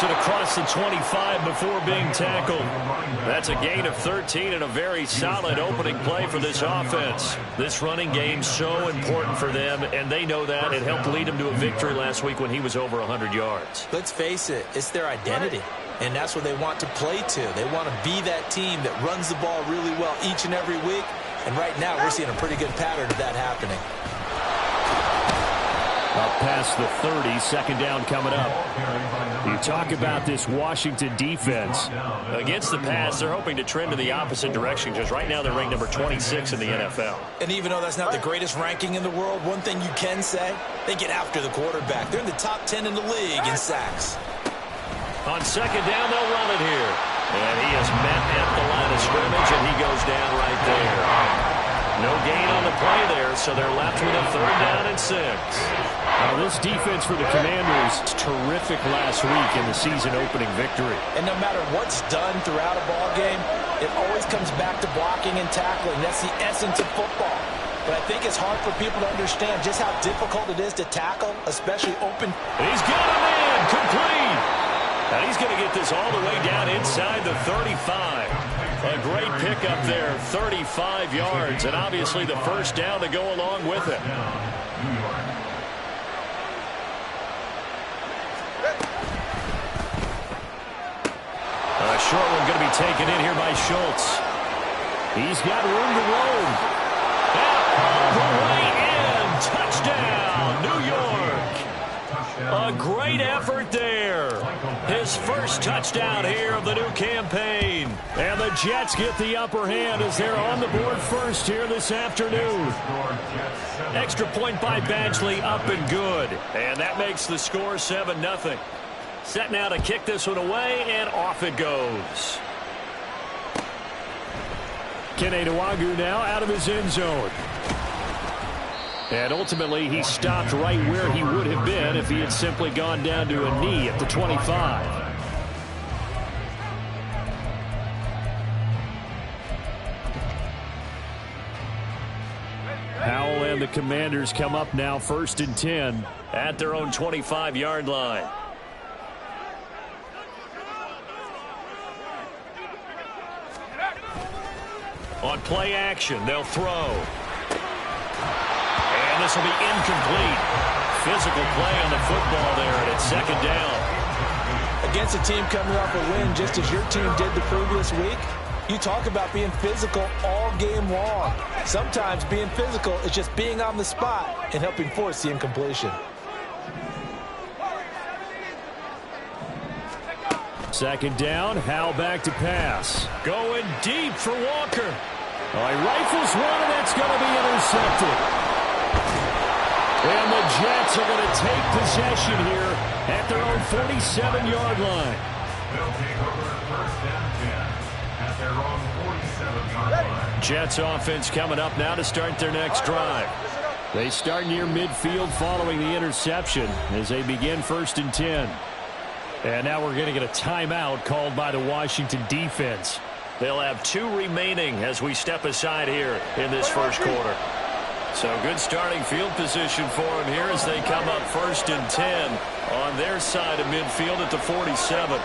it across the 25 before being tackled. That's a gain of 13 and a very solid opening play for this offense. This running game so important for them, and they know that. It helped lead them to a victory last week when he was over 100 yards. Let's face it, it's their identity, and that's what they want to play to. They want to be that team that runs the ball really well each and every week, and right now we're seeing a pretty good pattern of that happening. Up past the 30, second down coming up. You talk about this Washington defense. Against the pass, they're hoping to trend in the opposite direction because right now they're ranked number 26 in the NFL. And even though that's not the greatest ranking in the world, one thing you can say, they get after the quarterback. They're in the top 10 in the league in sacks. On second down, they'll run it here. And he is met at the line of scrimmage, and he goes down right there. No gain on the play there, so they're left with a third down and 6. Now, this defense for the Commanders, terrific last week in the season-opening victory. And no matter what's done throughout a ball game, it always comes back to blocking and tackling. That's the essence of football. But I think it's hard for people to understand just how difficult it is to tackle, especially open. He's got him in, complete. And he's going to get this all the way down inside the 35. A great pickup there, 35 yards, and obviously the first down to go along with it. A short one going to be taken in here by Schultz. He's got room to roam. All the way in. Touchdown, New York. A great effort there. His first touchdown here of the new campaign. And the Jets get the upper hand as they're on the board first here this afternoon. Extra point by Badgley, up and good. And that makes the score 7-0. Set now to kick this one away, and off it goes. Kene Nwangwu now out of his end zone. And ultimately, he stopped right where he would have been if he had simply gone down to a knee at the 25. Howell and the Commanders come up now 1st and 10 at their own 25-yard line. On play action, they'll throw. And this will be incomplete. Physical play on the football there, and it's second down. Against a team coming off a win, just as your team did the previous week, you talk about being physical all game long. Sometimes being physical is just being on the spot and helping force the incompletion. Second down, Howell back to pass. Going deep for Walker. He rifles one, and that's going to be intercepted. And the Jets are going to take possession here at their own 47-yard line. They'll take over first and 10 at their own 47-yard line. Jets offense coming up now to start their next drive. They start near midfield following the interception as they begin 1st and 10. And now we're going to get a timeout called by the Washington defense. They'll have 2 remaining as we step aside here in this first quarter. So good starting field position for them here as they come up 1st and 10 on their side of midfield at the 47.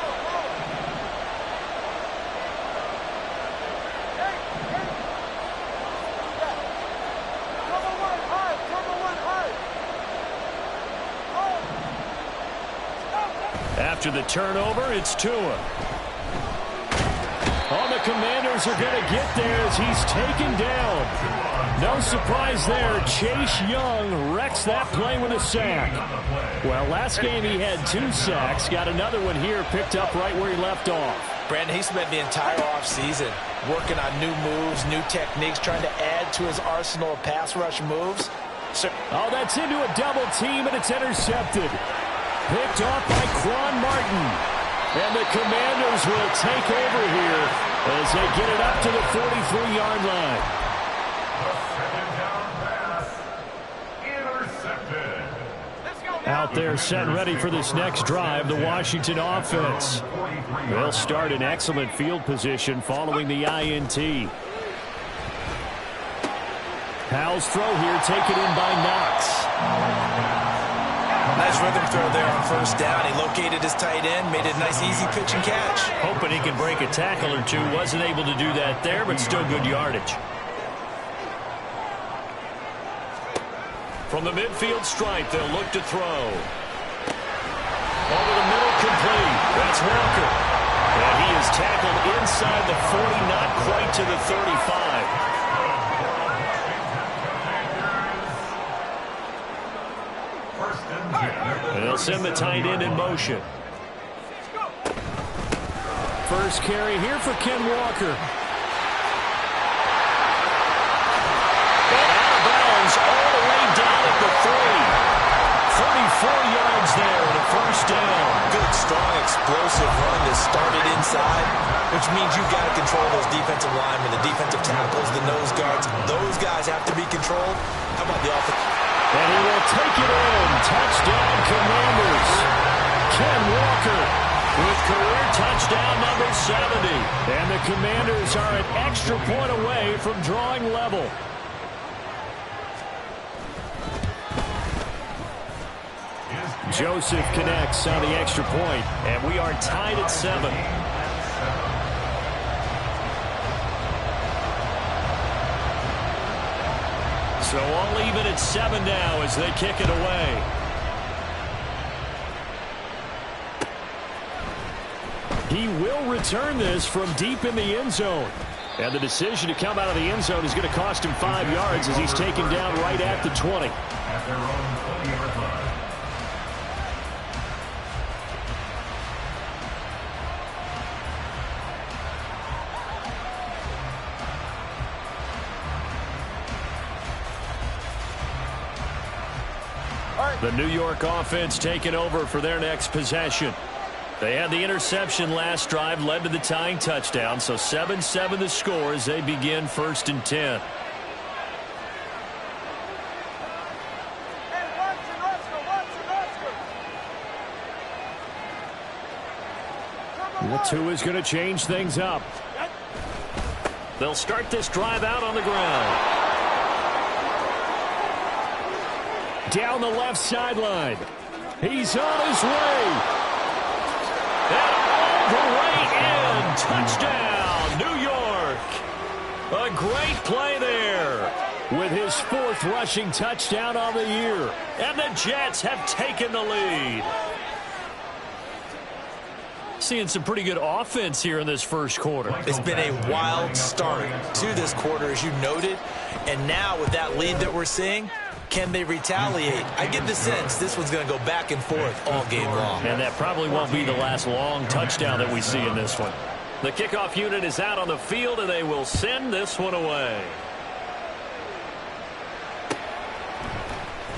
After the turnover, it's Tua. The Commanders are going to get there as he's taken down. No surprise there. Chase Young wrecks that play with a sack. Well, last game he had 2 sacks. Got another one here picked up right where he left off. Brandon, he spent the entire offseason working on new moves, new techniques, trying to add to his arsenal of pass rush moves. That's into a double team, and it's intercepted. Picked off by Quan Martin. And the Commanders will take over here as they get it up to the 43-yard line. Out there set and ready for this next drive, the Washington offense. They'll start in excellent field position following the INT. Howell's throw here taken in by Knox. Nice rhythm throw there on first down. He located his tight end, made it a nice easy pitch and catch. Hoping he can break a tackle or two. Wasn't able to do that there, but still good yardage. From the midfield stripe, they'll look to throw. Over the middle, complete. That's Walker. And he is tackled inside the 40, not quite to the 35. And they'll send the tight end in motion. First carry here for Ken Walker. And out of bounds all the way down at the 3. 34 yards there and a first down. Good, strong, explosive run that started inside, which means you've got to control those defensive linemen, the defensive tackles, the nose guards. Those guys have to be controlled. How about the offense? And he will take it in. Touchdown, Commanders. Ken Walker with career touchdown number 70. And the Commanders are an extra point away from drawing level. Joseph connects on the extra point, and we are tied at 7. So all even at 7 now as they kick it away. He will return this from deep in the end zone. And the decision to come out of the end zone is going to cost him 5 yards as he's taken down right at the 20. At their own 20-yard line. The New York offense taking over for their next possession. They had the interception last drive, led to the tying touchdown, so 7-7 the score as they begin 1st and 10. Tua is going to change things up. They'll start this drive out on the ground. Down the left sideline. He's on his way. And all the way in. Touchdown, New York. A great play there with his 4th rushing touchdown on the year. And the Jets have taken the lead. Seeing some pretty good offense here in this first quarter. It's been a wild start to this quarter, as you noted. And now with that lead that we're seeing, can they retaliate? I get the sense this one's going to go back and forth all game long. And that probably won't be the last long touchdown that we see in this one. The kickoff unit is out on the field, and they will send this one away.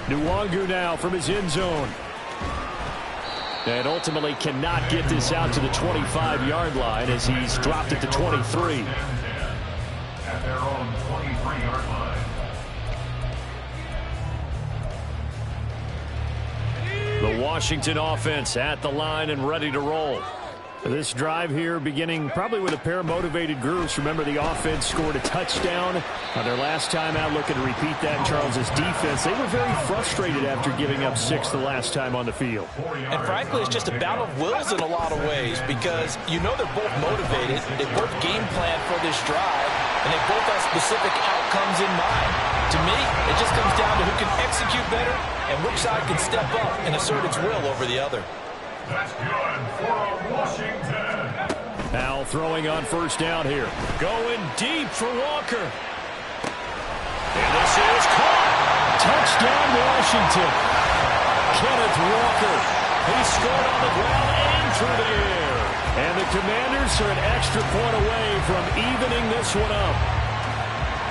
Nwangu now from his end zone. And ultimately cannot get this out to the 25-yard line as he's dropped at the 23. At their own 23-yard line. The Washington offense at the line and ready to roll. This drive here beginning probably with a pair of motivated groups. Remember, the offense scored a touchdown on their last time out. Looking to repeat that in Charles's defense. They were very frustrated after giving up 6 the last time on the field. And frankly, it's just a battle of wills in a lot of ways because you know they're both motivated. They both game plan for this drive, and they both have specific outcomes in mind. To me, it just comes down to who can execute better and which side can step up and assert its will over the other. That's good for Washington. Now throwing on first down here. Going deep for Walker. And this is caught. Touchdown, Washington. Kenneth Walker. He scored on the ground and through the air. And the Commanders are an extra point away from evening this one up.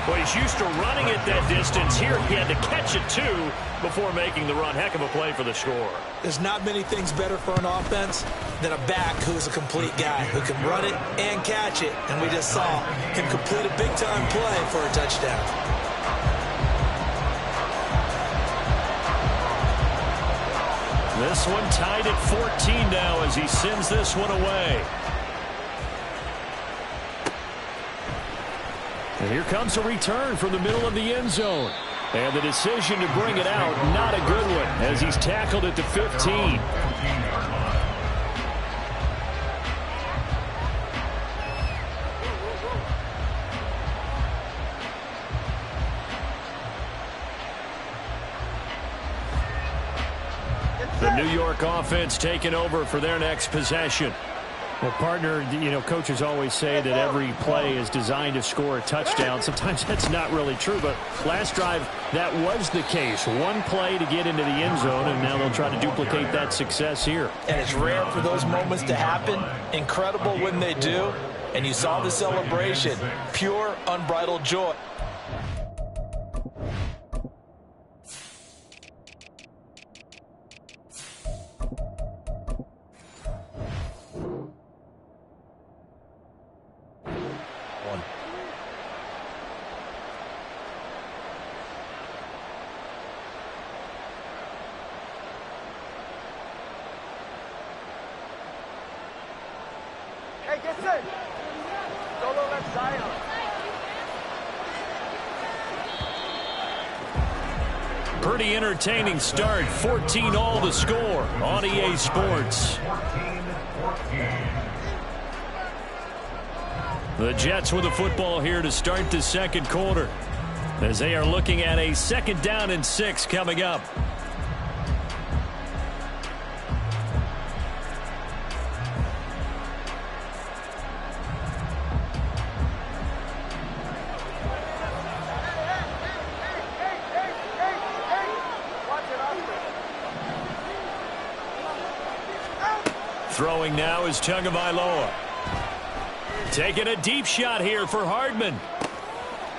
Well, he's used to running it that distance. Here he had to catch it, too, before making the run. Heck of a play for the score. There's not many things better for an offense than a back who's a complete guy who can run it and catch it. And we just saw him complete a big-time play for a touchdown. This one tied at 14 now as he sends this one away. And here comes a return from the middle of the end zone. And the decision to bring it out, not a good one, as he's tackled at the 15. The New York offense taking over for their next possession. Well, partner, coaches always say that every play is designed to score a touchdown. Sometimes that's not really true, but last drive, that was the case. One play to get into the end zone, and now they'll try to duplicate that success here. And it's rare for those moments to happen. Incredible when they do. And you saw the celebration. Pure, unbridled joy. Pretty entertaining start. 14-all the score on EA Sports. The Jets with the football here to start the second quarter, as they are looking at a 2nd down and 6 coming up. Throwing now is Tagovailoa. Taking a deep shot here for Hardman.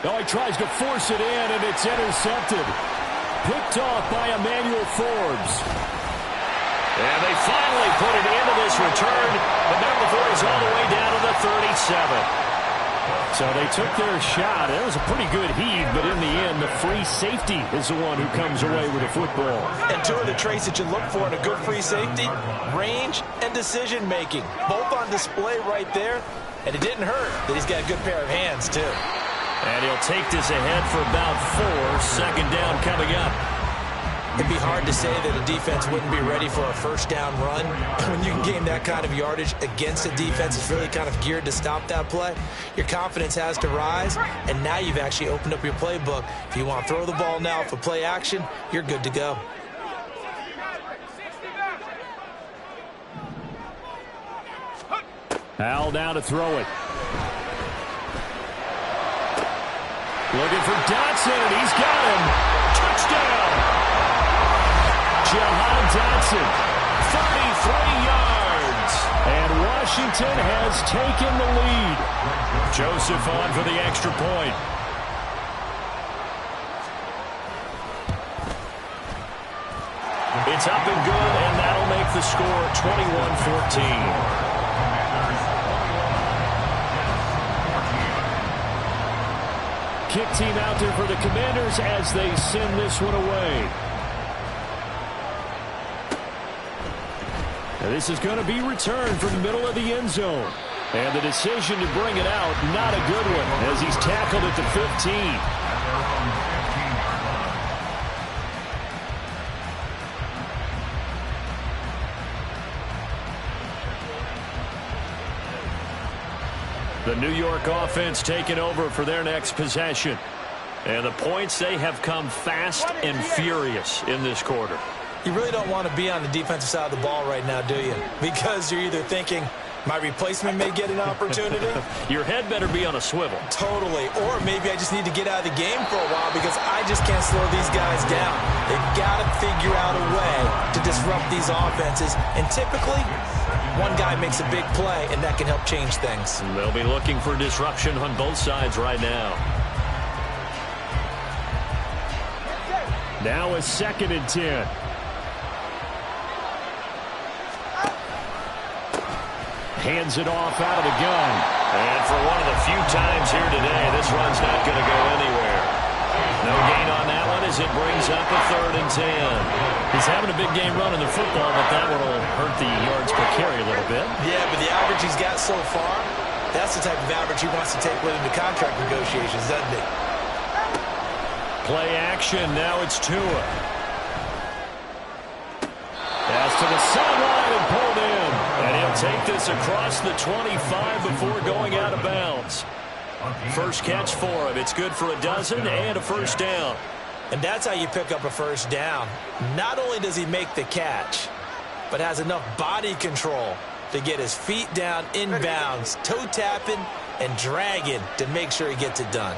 Oh, he tries to force it in, and it's intercepted. Picked off by Emmanuel Forbes. And they finally put it into this return, but now the ball is all the way down to the 37. So they took their shot. It was a pretty good heave, but in the end, the free safety is the one who comes away with the football. And two of the traits that you look for in a good free safety, range and decision-making. Both on display right there, and it didn't hurt that he's got a good pair of hands, too. And he'll take this ahead for about 4. 2nd down coming up. It'd be hard to say that a defense wouldn't be ready for a 1st down run. When you can gain that kind of yardage against a defense that's really kind of geared to stop that play, your confidence has to rise, and now you've actually opened up your playbook. If you want to throw the ball now for play action, you're good to go. Al now to throw it. Looking for Dotson, and he's got him. Touchdown! Jahan Dotson, 33 yards. And Washington has taken the lead. Joseph on for the extra point. It's up and good, and that'll make the score 21-14. Kick team out there for the Commanders as they send this one away. Now this is going to be returned from the middle of the end zone. And the decision to bring it out, not a good one, as he's tackled at the 15. The New York offense taking over for their next possession. And the points, they have come fast and furious in this quarter. You really don't want to be on the defensive side of the ball right now, do you? Because you're either thinking, my replacement may get an opportunity. Your head better be on a swivel. Totally. Or maybe I just need to get out of the game for a while because I just can't slow these guys down. They've got to figure out a way to disrupt these offenses. And typically, one guy makes a big play, and that can help change things. And they'll be looking for disruption on both sides right now. Now a 2nd and 10. Hands it off out of the gun. And for one of the few times here today, this run's not going to go anywhere. No gain on that one as it brings up a 3rd and 10. He's having a big game running the football, but that one will hurt the yards per carry a little bit. Yeah, but the average he's got so far, that's the type of average he wants to take with him to contract negotiations, doesn't he? Play action. Now it's Tua. Pass to the sideline and pulled in. And he'll take this across the 25 before going out of bounds. First catch for him. It's good for a dozen and a first down. And that's how you pick up a first down. Not only does he make the catch, but has enough body control to get his feet down inbounds, toe tapping and dragging to make sure he gets it done.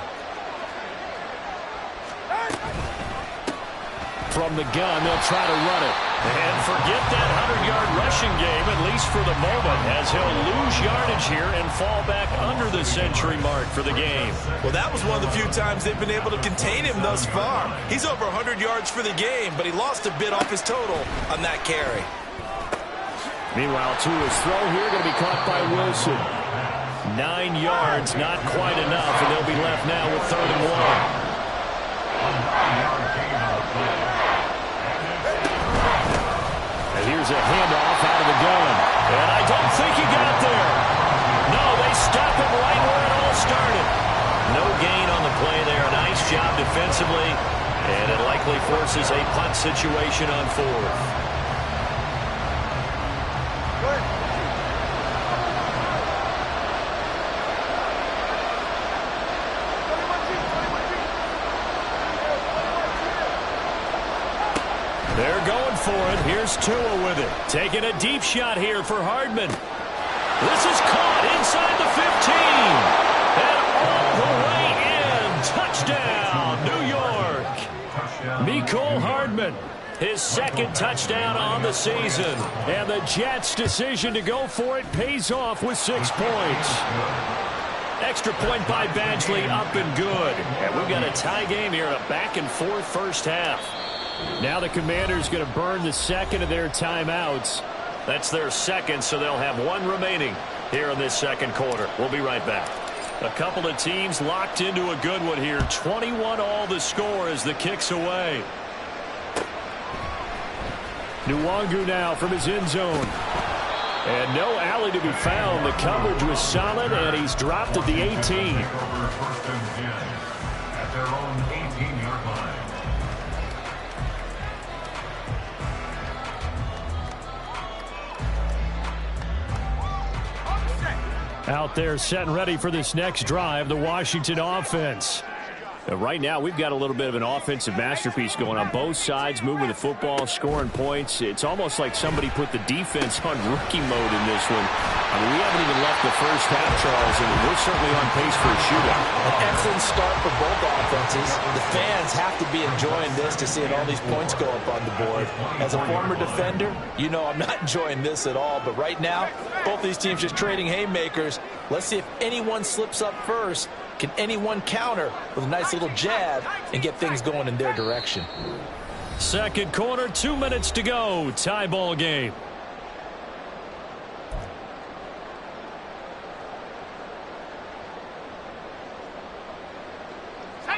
From the gun, they'll try to run it. And forget that 100-yard rushing game, at least for the moment, as he'll lose yardage here and fall back under the century mark for the game. Well, that was one of the few times they've been able to contain him thus far. He's over 100 yards for the game, but he lost a bit off his total on that carry. Meanwhile, Tua's throw here going to be caught by Wilson. 9 yards, not quite enough, and they'll be left now with 3rd and 1. And here's a handoff out of the gun. And I don't think he got there. No, they stop him right where it all started. No gain on the play there. Nice job defensively. And it likely forces a punt situation on 4th. They're going for it. Here's Tua with it. Taking a deep shot here for Hardman. This is caught inside the 15. And all the way in. Touchdown, New York. Mecole Hardman, his 2nd touchdown on the season. And the Jets' decision to go for it pays off with 6 points. Extra point by Badgley, up and good. And we've got a tie game here, a back-and-forth first half. Now the Commanders going to burn the 2nd of their timeouts. That's their 2nd, so they'll have 1 remaining here in this 2nd quarter. We'll be right back. A couple of teams locked into a good one here. 21 all the score as the kick's away. Nwangu now from his end zone. And no alley to be found. The coverage was solid, and he's dropped at the 18. At their own 18-yard line. Out there set and ready for this next drive, the Washington offense. Right now, we've got a little bit of an offensive masterpiece going on both sides, moving the football, scoring points. It's almost like somebody put the defense on rookie mode in this one. I mean, we haven't even left the first half, Charles, and we're certainly on pace for a shootout. An excellent start for both offenses. The fans have to be enjoying this to seeing all these points go up on the board. As a former defender, you know I'm not enjoying this at all. But right now, both these teams just trading haymakers. Let's see if anyone slips up first. Can anyone counter with a nice little jab and get things going in their direction? 2nd quarter, 2 minutes to go. Tie ball game.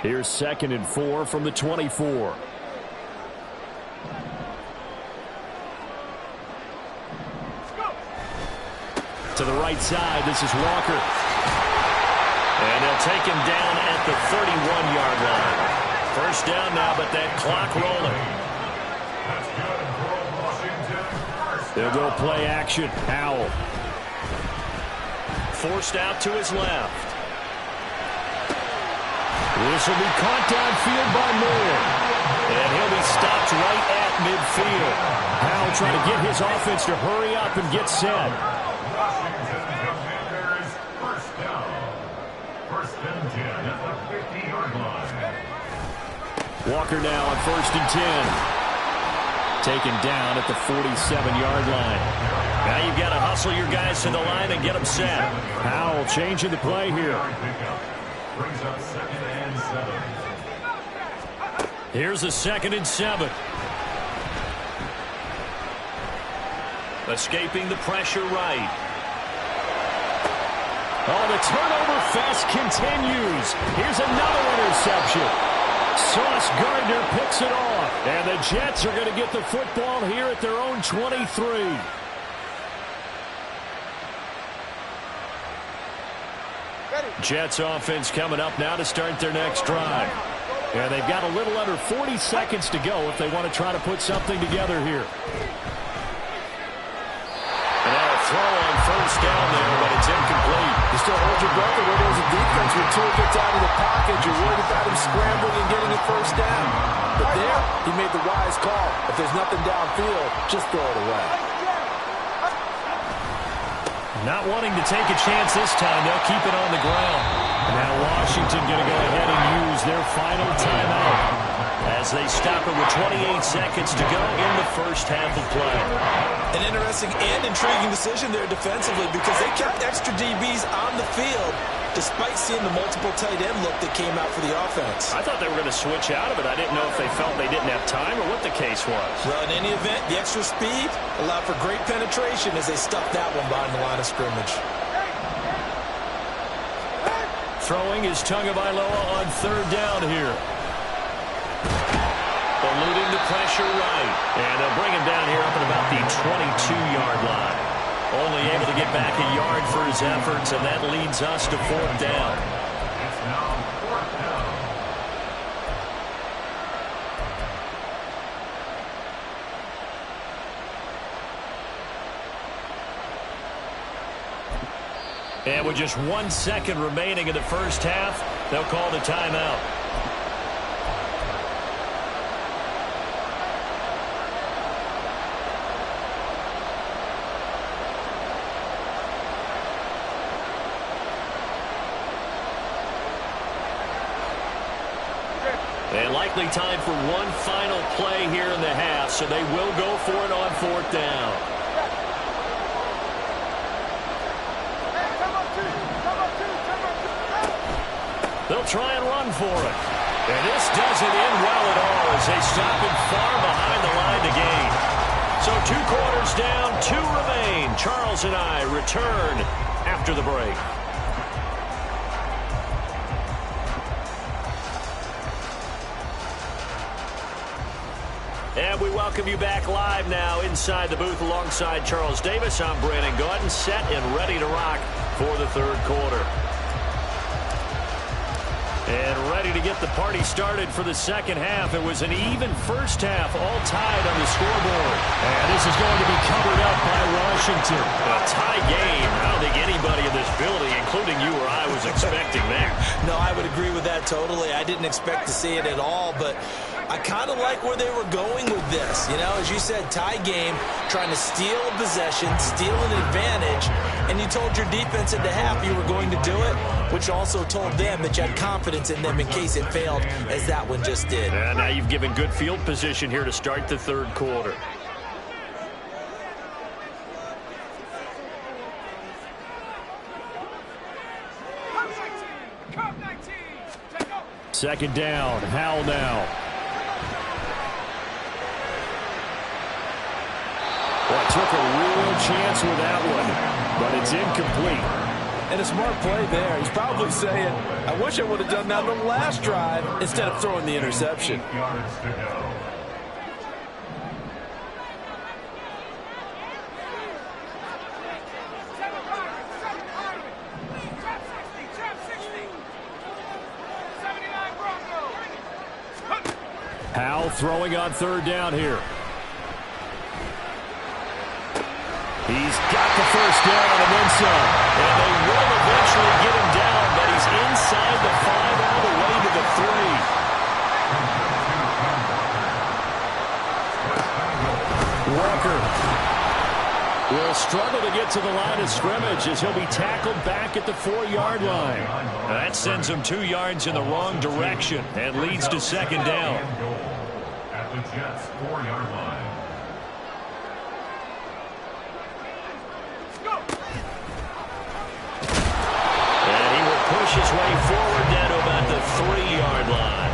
Here's 2nd and 4 from the 24. To the right side, this is Walker. And they'll take him down at the 31-yard line. First down now, but that clock rolling. They'll go play action. Howell. Forced out to his left. This will be caught downfield by Moore. And he'll be stopped right at midfield. Howell trying to get his offense to hurry up and get set. Walker now on 1st and 10. Taken down at the 47-yard line. Now you've got to hustle your guys to the line and get them set. Howell changing the play here. Brings up 2nd and 7. Here's a 2nd and 7. Escaping the pressure right. Oh, the turnover fest continues. Here's another interception. Sauce Gardner picks it off. And the Jets are going to get the football here at their own 23. Jets offense coming up now to start their next drive. And they've got a little under 40 seconds to go if they want to try to put something together here. And now a throw on first down there, but it's incomplete. You still hold your breath where there's a defense. When Tua gets out of the pocket, you're worried about him scrambling and getting a first down. But there, he made the wise call. If there's nothing downfield, just throw it away. Not wanting to take a chance this time, they'll keep it on the ground. Now Washington going to go ahead and use their final timeout as they stop it with 28 seconds to go in the first half of play. An interesting and intriguing decision there defensively because they kept extra DBs on the field despite seeing the multiple tight end look that came out for the offense. I thought they were going to switch out of it. I didn't know if they felt they didn't have time or what the case was. Well, in any event, the extra speed allowed for great penetration as they stuffed that one behind the line of scrimmage. Throwing is Tagovailoa on third down here. Eluding the pressure right. And they'll bring him down here up at about the 22-yard line. Only able to get back a yard for his efforts, and that leads us to fourth down. It's now fourth down. And with just 1 second remaining in the first half, they'll call the timeout. And likely time for one final play here in the half, so they will go for it on fourth down. They'll try and run for it. And this doesn't end well at all as they stop him far behind the line to gain. So 2 quarters down, 2 remain. Charles and I return after the break. And we welcome you back live now inside the booth alongside Charles Davis. I'm Brandon Gaudin, set and ready to rock for the third quarter. And ready to get the party started for the second half. It was an even first half, all tied on the scoreboard. And this is going to be covered up by Washington. A tie game. I don't think anybody in this building, including you or I, was expecting that. No, I would agree with that totally. I didn't expect to see it at all, but I kind of like where they were going with this. You know, as you said, tie game, trying to steal a possession, steal an advantage, and you told your defense at the half you were going to do it, which also told them that you had confidence in them in case it failed, as that one just did. And now you've given good field position here to start the third quarter. Second down, Howell now. Well, took a real chance with that one, but it's incomplete. And a smart play there. He's probably saying, I wish I would have done that on the last drive instead of throwing the interception. 8 yards to go. Howell throwing on third down here. He's got the first down and then some. And they will eventually get him down, but he's inside the 5 all the way to the 3. Walker will struggle to get to the line of scrimmage as he'll be tackled back at the 4-yard line. That sends him 2 yards in the wrong direction and leads to second down. At the Jets' 4-yard line. Push his way forward down to about the 3-yard line.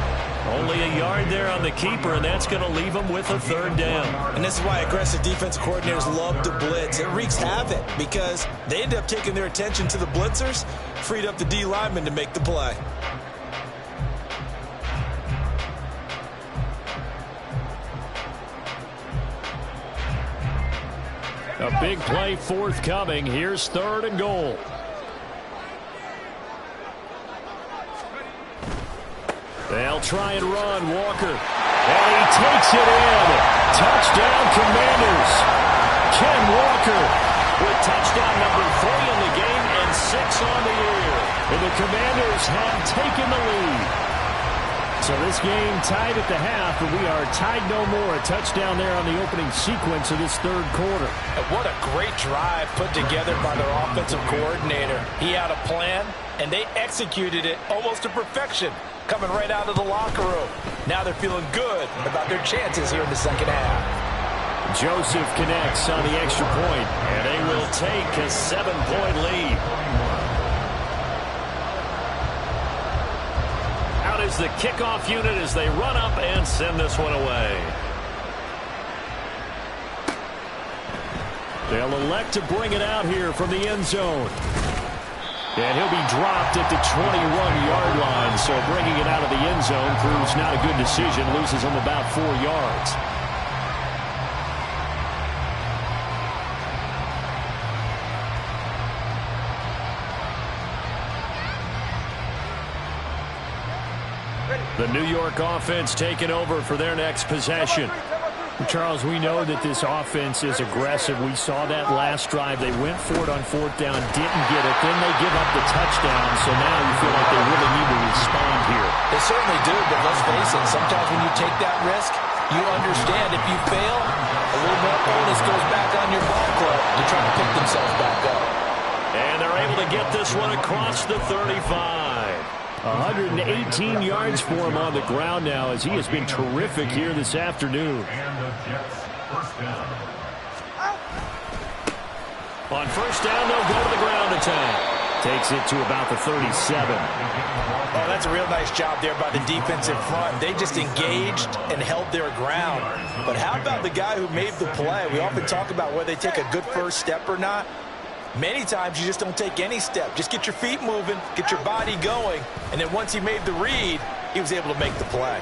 Only a yard there on the keeper, and that's going to leave him with a third down. And this is why aggressive defensive coordinators love to blitz. It wreaks havoc because they end up taking their attention to the blitzers, freed up the D lineman to make the play. A big play forthcoming. Here's third and goal. They'll try and run. Walker. And he takes it in. Touchdown, Commanders. Ken Walker with touchdown number 3 in the game and 6 on the year. And the Commanders have taken the lead. So this game tied at the half, but we are tied no more. A touchdown there on the opening sequence of this third quarter. And what a great drive put together by their offensive coordinator. He had a plan, and they executed it almost to perfection, coming right out of the locker room. Now they're feeling good about their chances here in the second half. Joseph connects on the extra point, and they will take a 7-point lead. Out is the kickoff unit as they run up and send this one away. They'll elect to bring it out here from the end zone. And he'll be dropped at the 21-yard line, so bringing it out of the end zone proves not a good decision, loses him about 4 yards. The New York offense taking over for their next possession. Charles, we know that this offense is aggressive. We saw that last drive. They went for it on 4th down, didn't get it. Then they give up the touchdown, so now you feel like they really need to respond here. They certainly do, but let's face it, sometimes when you take that risk, you understand if you fail, a little more bonus goes back on your ball club to try to pick themselves back up. And they're able to get this one across the 35. 118 yards for him on the ground now as he has been terrific here this afternoon. And the Jets first down. On first down, they'll go to the ground attack. Takes it to about the 37. Oh, that's a real nice job there by the defensive front. They just engaged and held their ground. But how about the guy who made the play? We often talk about whether they take a good first step or not. Many times you just don't take any step. Just get your feet moving, get your body going, and then once he made the read, he was able to make the play.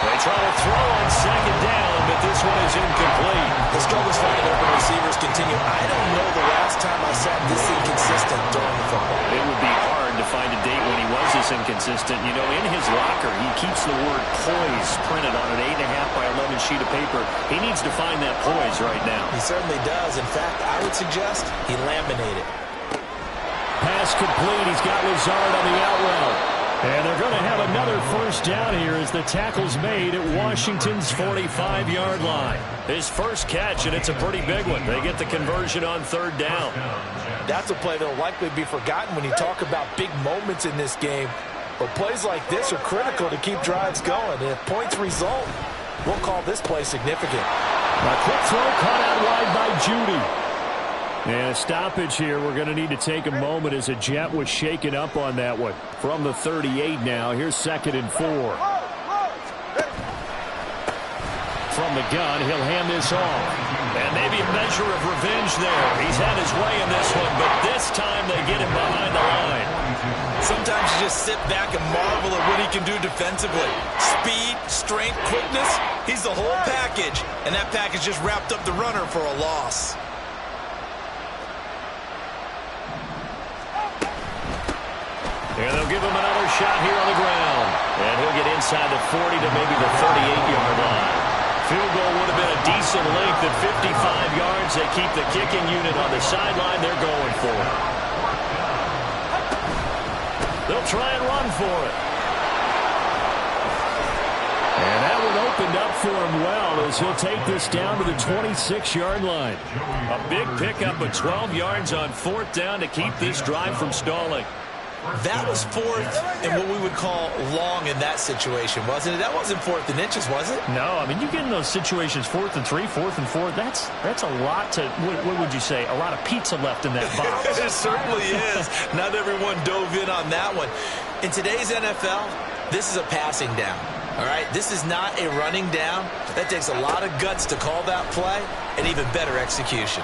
They try to throw on second down, but this one is incomplete. The struggles finding open receivers continue. I don't know the last time I saw this inconsistent during the football. It would be hard to find a date when he was this inconsistent. You know, in his locker, he keeps the word poise printed on an 8.5 by 11 sheet of paper. He needs to find that poise right now. He certainly does. In fact, I would suggest he laminated. Pass complete. He's got Lazard on the out route. And they're going to have another first down here as the tackle's made at Washington's 45-yard line. His first catch, and it's a pretty big one. They get the conversion on 3rd down. That's a play that will likely be forgotten when you talk about big moments in this game. But plays like this are critical to keep drives going. And if points result, we'll call this play significant. A quick throw caught out wide by Judy. And a stoppage here. We're going to need to take a moment as a Jet was shaken up on that one. From the 38 now. Here's 2nd and 4. From the gun, he'll hand this off. And maybe a measure of revenge there. He's had his way in this one, but this time they get him behind the line. Sometimes you just sit back and marvel at what he can do defensively. Speed, strength, quickness. He's the whole package. And that package just wrapped up the runner for a loss. And they'll give him another shot here on the ground. And he'll get inside the 40 to maybe the 38-yard line. Field goal would have been a decent length at 55 yards. They keep the kicking unit on the sideline. They're going for it. They'll try and run for it. And that one opened up for him well as he'll take this down to the 26-yard line. A big pickup of 12 yards on 4th down to keep this drive from stalling. That was 4th and what we would call long in that situation, wasn't it? That wasn't 4th and inches, was it? No, I mean, you get in those situations, 4th and 3, 4th and 4, that's a lot to, what would you say, a lot of pizza left in that box. It certainly is. Not everyone dove in on that one. In today's NFL, this is a passing down, all right? This is not a running down. That takes a lot of guts to call that play and even better execution.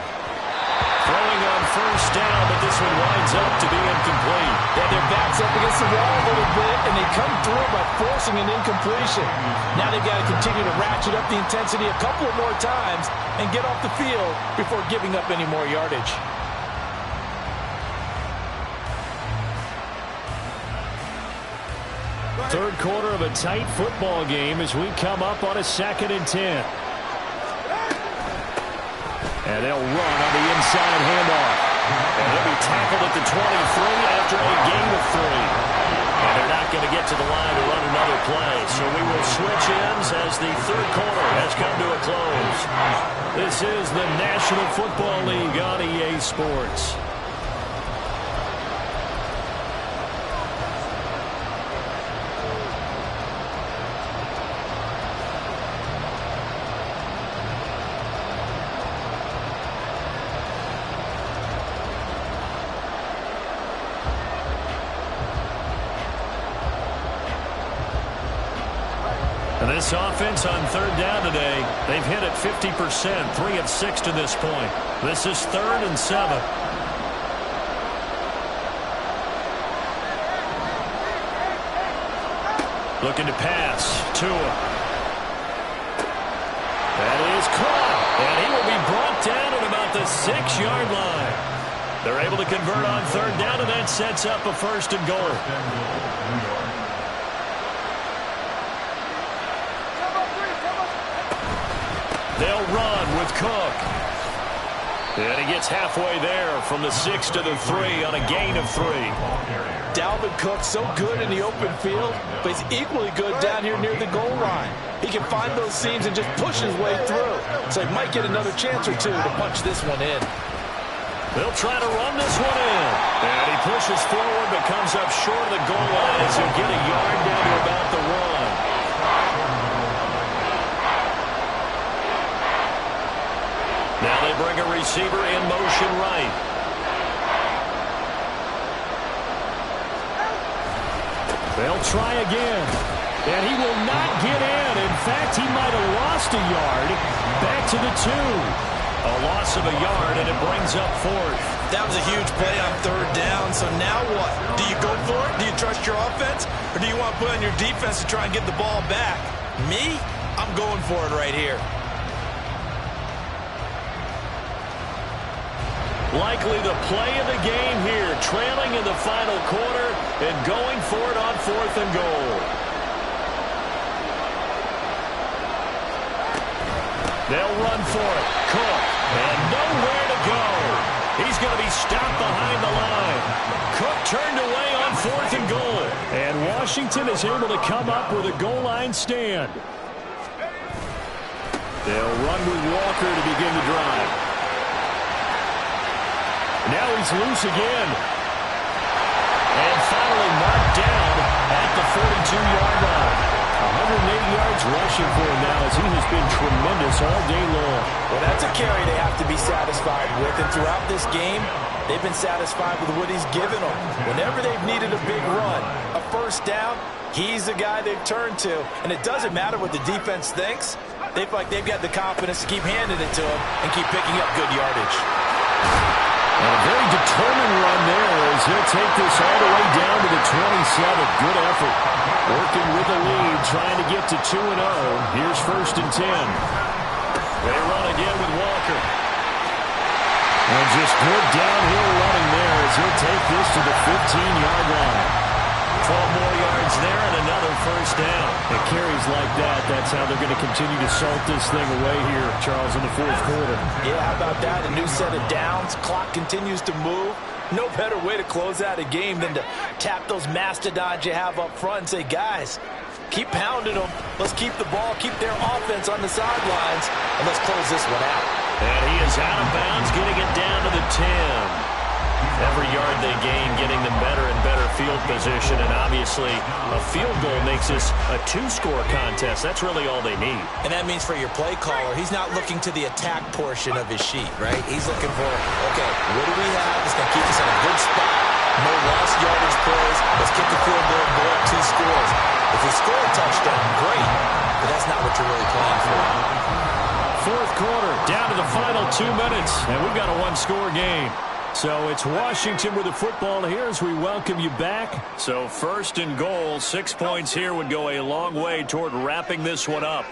Throwing on first down, but this one winds up to be incomplete. Yeah, their back's up against the wall a little bit, and they come through by forcing an incompletion. Now they've got to continue to ratchet up the intensity a couple of more times and get off the field before giving up any more yardage. Third quarter of a tight football game as we come up on a 2nd and 10. And they'll run on the inside handoff. And he'll be tackled at the 23 after a gain of 3. And they're not going to get to the line to run another play. So we will switch ends as the third quarter has come to a close. This is the National Football League on EA Sports. This offense on 3rd down today, they've hit it 50%, 3 of 6 to this point. This is 3rd and 7. Looking to pass. Tua. That is caught. And he will be brought down at about the 6-yard line. They're able to convert on 3rd down, and that sets up a 1st and goal. They'll run with Cook. And he gets halfway there from the 6 to the 3 on a gain of 3. Dalvin Cook so good in the open field, but he's equally good down here near the goal line. He can find those seams and just push his way through. So he might get another chance or two to punch this one in. They'll try to run this one in. And he pushes forward but comes up short of the goal line as he'll get a yard down to about the 1. Now they bring a receiver in motion right. They'll try again. And he will not get in. In fact, he might have lost a yard. Back to the 2. A loss of a yard, and it brings up 4th. That was a huge play on 3rd down. So now what? Do you go for it? Do you trust your offense? Or do you want to put on your defense to try and get the ball back? Me? I'm going for it right here. Likely the play of the game here, trailing in the final quarter and going for it on 4th and goal. They'll run for it. Cook, and nowhere to go. He's going to be stopped behind the line. Cook turned away on 4th and goal. And Washington is able to come up with a goal line stand. They'll run with Walker to begin the drive. Now he's loose again. And finally marked down at the 42-yard line. 180 yards rushing for him now as he has been tremendous all day long. Well, that's a carry they have to be satisfied with. And throughout this game, they've been satisfied with what he's given them. Whenever they've needed a big run, a 1st down, he's the guy they've turned to. And it doesn't matter what the defense thinks. They feel like they've got the confidence to keep handing it to him and keep picking up good yardage. And a very determined run there as he'll take this all the way down to the 27. Good effort. Working with the lead, trying to get to 2-0. Here's 1st and 10. They run again with Walker. And just good downhill running there as he'll take this to the 15-yard line. 12 more yards there and another 1st down. It carries like that. That's how they're going to continue to salt this thing away here, Charles, in the 4th quarter. Yeah, how about that? A new set of downs. Clock continues to move. No better way to close out a game than to tap those mastodons you have up front and say, guys, keep pounding them. Let's keep the ball, keep their offense on the sidelines, and let's close this one out. And he is out of bounds, getting it down to the 10. Every yard they gain, getting them better and better field position. And obviously, a field goal makes this a 2-score contest. That's really all they need. And that means for your play caller, he's not looking to the attack portion of his sheet, right? He's looking for, okay, what do we have that's going to keep us in a good spot? No lost yardage plays. Let's kick the field goal and go up 2 scores. If we score a touchdown, great. But that's not what you're really playing for. 4th quarter, down to the final 2 minutes. And we've got a 1-score game. So it's Washington with the football here as we welcome you back. So 1st and goal, 6 points here would go a long way toward wrapping this one up.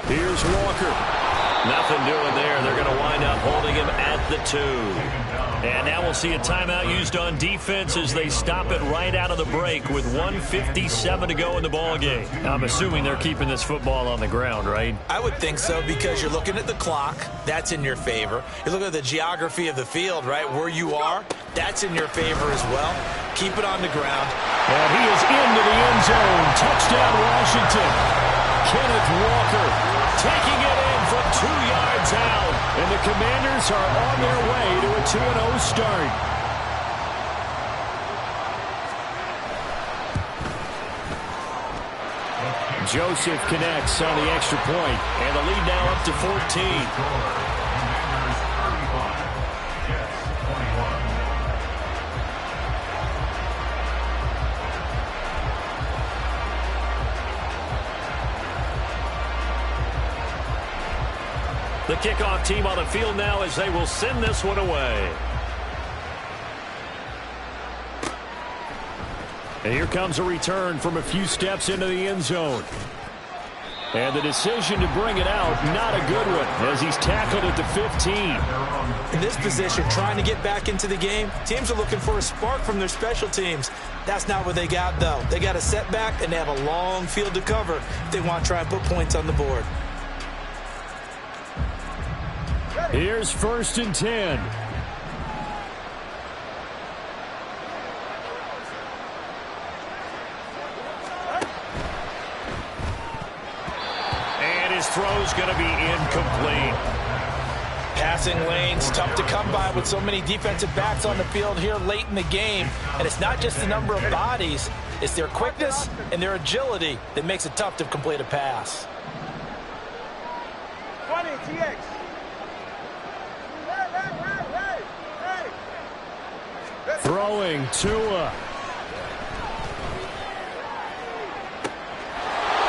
Here's Walker. Nothing doing there. They're going to wind up holding it him at the 2. And now we'll see a timeout used on defense as they stop it right out of the break with 1:57 to go in the ball game. I'm assuming they're keeping this football on the ground, right? I would think so, because you're looking at the clock. That's in your favor. You're looking at the geography of the field, right? Where you are, that's in your favor as well. Keep it on the ground. And he is into the end zone. Touchdown, Washington. Kenneth Walker taking it in from 2 yards out. And the Commanders are on their way to a 2-0 start. Joseph connects on the extra point, and the lead now up to 14. The kickoff team on the field now as they will send this one away. And here comes a return from a few steps into the end zone. And the decision to bring it out, not a good one, as he's tackled at the 15. In this position, trying to get back into the game, teams are looking for a spark from their special teams. That's not what they got, though. They got a setback, and they have a long field to cover if they want to try and put points on the board. Here's 1st and 10. And his throw's going to be incomplete. Passing lanes, tough to come by with so many defensive backs on the field here late in the game. And it's not just the number of bodies, it's their quickness and their agility that makes it tough to complete a pass. 20 TX. Throwing Tua.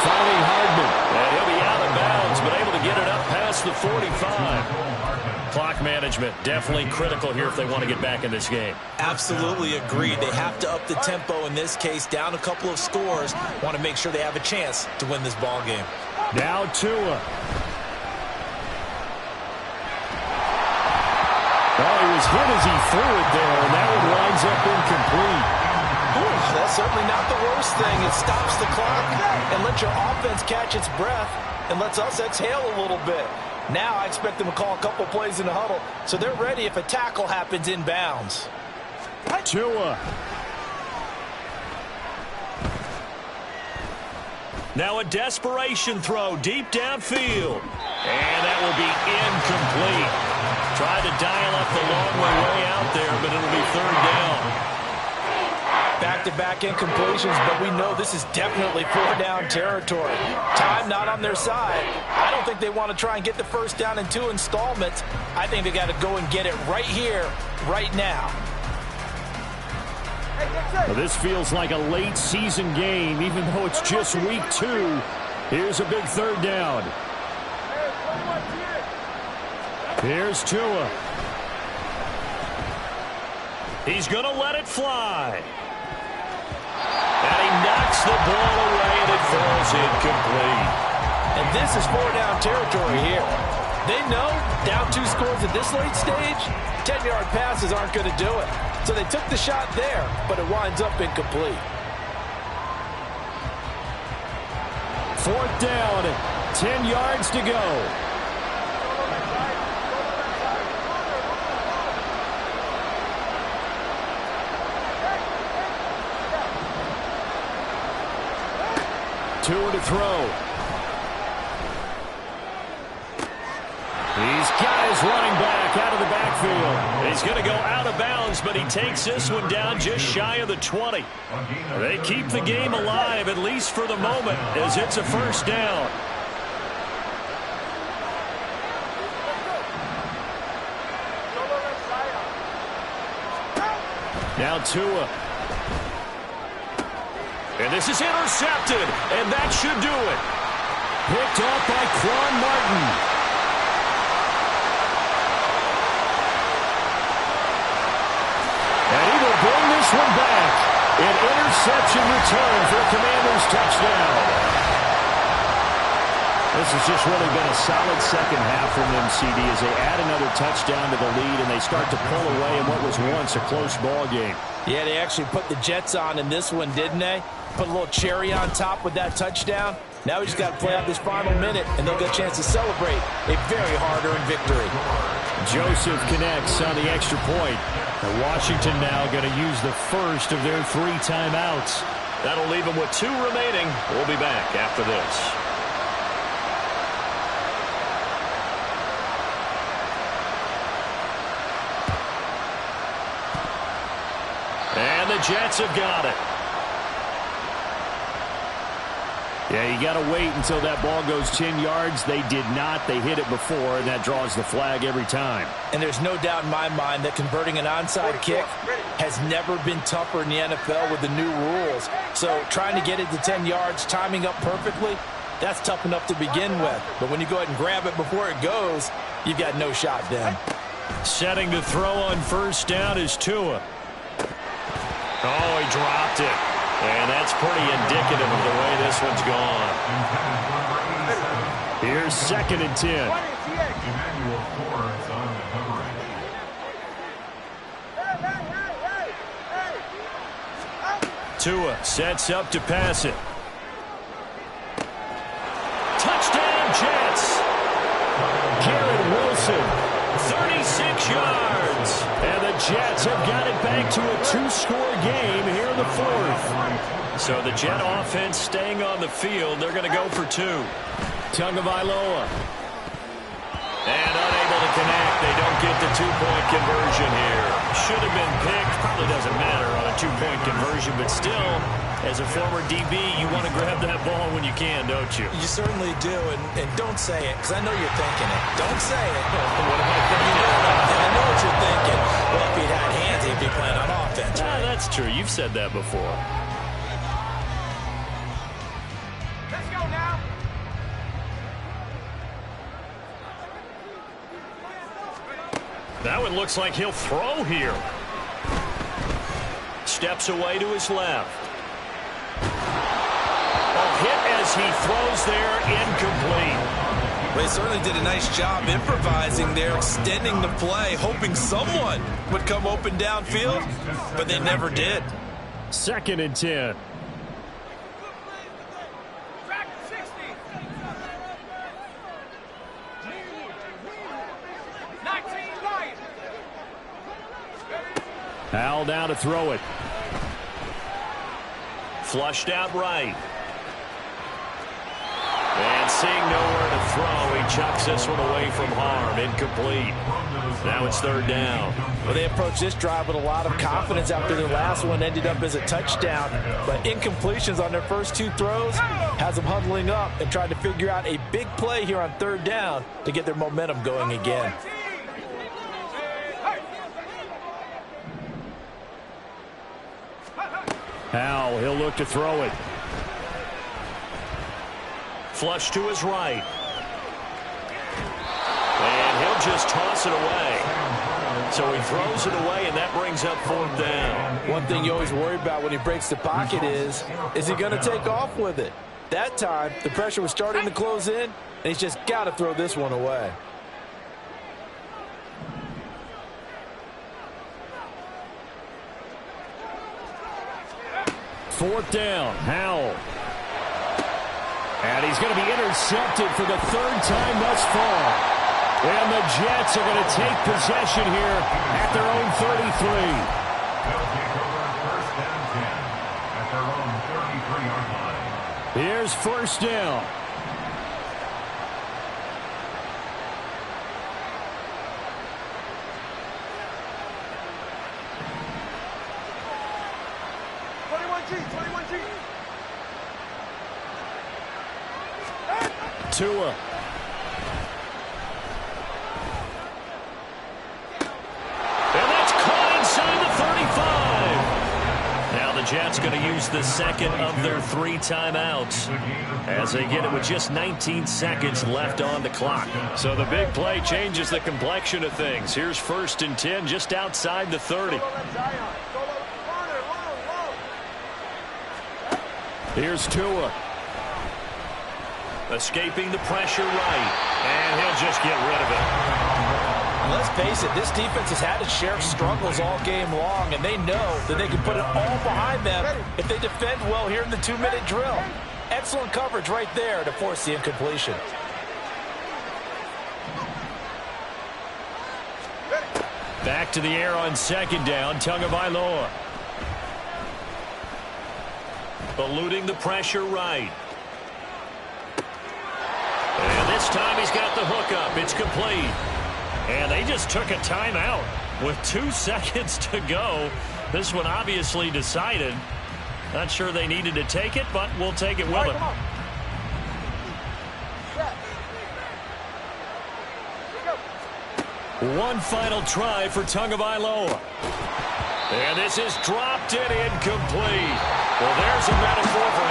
Finding Hardman. And he'll be out of bounds, but able to get it up past the 45. Clock management definitely critical here if they want to get back in this game. Absolutely agreed. They have to up the tempo in this case, down a couple of scores. Want to make sure they have a chance to win this ball game. Now Tua. Oh, he was hit as he threw it there, and that one winds up incomplete. That's certainly not the worst thing. It stops the clock and lets your offense catch its breath and lets us exhale a little bit. Now I expect them to call a couple plays in the huddle, so they're ready if a tackle happens inbounds. Tua. Now a desperation throw deep downfield. And that will be incomplete. Tried to dial up the long way out there, but it'll be 3rd down. Back-to-back incompletions, but we know this is definitely 4th-down territory. Time not on their side. I don't think they want to try and get the 1st down in 2 installments. I think they got to go and get it right here, right now. Well, this feels like a late season game, even though it's just week 2. Here's a big 3rd down. Here's Tua. He's going to let it fly. And he knocks the ball away, and it falls incomplete. And this is 4-down territory here. They know down 2 scores at this late stage, 10-yard passes aren't going to do it. So they took the shot there, but it winds up incomplete. 4th down, 10 yards to go. Tua to throw. He's got his running back out of the backfield. He's going to go out of bounds, but he takes this one down just shy of the 20. They keep the game alive, at least for the moment, as it's a 1st down. Now Tua. And this is intercepted, and that should do it. Picked off by Quan Martin. And he will bring this one back. An interception return for a Commanders touchdown. This has just really been a solid second half from them, CD, as they add another touchdown to the lead and they start to pull away in what was once a close ball game. Yeah, they actually put the Jets on in this one, didn't they? Put a little cherry on top with that touchdown. Now we just got to play out this final minute, and they'll get a chance to celebrate a very hard-earned victory. Joseph connects on the extra point. And Washington now going to use the first of their 3 timeouts. That'll leave them with 2 remaining. We'll be back after this. And the Jets have got it. Yeah, you got to wait until that ball goes 10 yards. They did not. They hit it before, and that draws the flag every time. And there's no doubt in my mind that converting an onside kick has never been tougher in the NFL with the new rules. So trying to get it to 10 yards, timing up perfectly, that's tough enough to begin with. But when you go ahead and grab it before it goes, you've got no shot then. Setting to throw on first down is Tua. Oh, he dropped it. And that's pretty indicative of the way this one's gone. Here's 2nd and 10. Emmanuel Forbes on the covering. Tua sets up to pass it. Touchdown, Jets. Garrett Wilson, 36 yards. And the Jets have got it back to a 2-score game here in the 4th. So the Jet offense staying on the field. They're going to go for 2. Tagovailoa. And unable to connect. They don't get the 2-point conversion here. Should have been picked. Probably doesn't matter on a 2-point conversion, but still, as a former DB, you want to grab that ball when you can, don't you? You certainly do, and don't say it, because I know you're thinking it. Don't say it. What am I thinking? I know what you're thinking. Well, if he'd had hands, he'd be playing on offense. Ah, that's true. You've said that before. Let's go now. That one looks like he'll throw here. Steps away to his left. A hit as he throws there, incomplete. They certainly did a nice job improvising there, extending the play, hoping someone would come open downfield, but they never did. 2nd and 10. Track 60. 19 Lions. Howell down to throw it. Flushed out right. And seeing nowhere to throw, he chucks this one away from harm. Incomplete. Now it's 3rd down. Well, they approached this drive with a lot of confidence after their last one ended up as a touchdown. But incompletions on their first 2 throws has them huddling up and trying to figure out a big play here on 3rd down to get their momentum going again. Howell, he'll look to throw it. Flush to his right. And he'll just toss it away. So he throws it away, and that brings up 4th down. One thing you always worry about when he breaks the pocket is he going to take off with it? That time, the pressure was starting to close in, and he's just got to throw this one away. Fourth down, Howell. And he's going to be intercepted for the 3rd time thus far. And the Jets are going to take possession here at their own 33. They'll take over first down 10 at their own 33-yard line. Here's first down. Tua. And that's caught inside the 35. Now the Jets going to use the 2nd of their 3 timeouts as they get it with just 19 seconds left on the clock. So the big play changes the complexion of things. Here's 1st and 10 just outside the 30. Here's Tua. Escaping the pressure right. And he'll just get rid of it. And let's face it, this defense has had its share of struggles all game long, and they know that they can put it all behind them if they defend well here in the 2-minute drill. Excellent coverage right there to force the incompletion. Back to the air on second down, Tagovailoa. Eluding the pressure right. And this time he's got the hook up. It's complete. And they just took a timeout with 2 seconds to go. This one obviously decided. Not sure they needed to take it, but we'll take it with them. One final try for Tagovailoa. And this is dropped and incomplete. Well, there's a metaphor for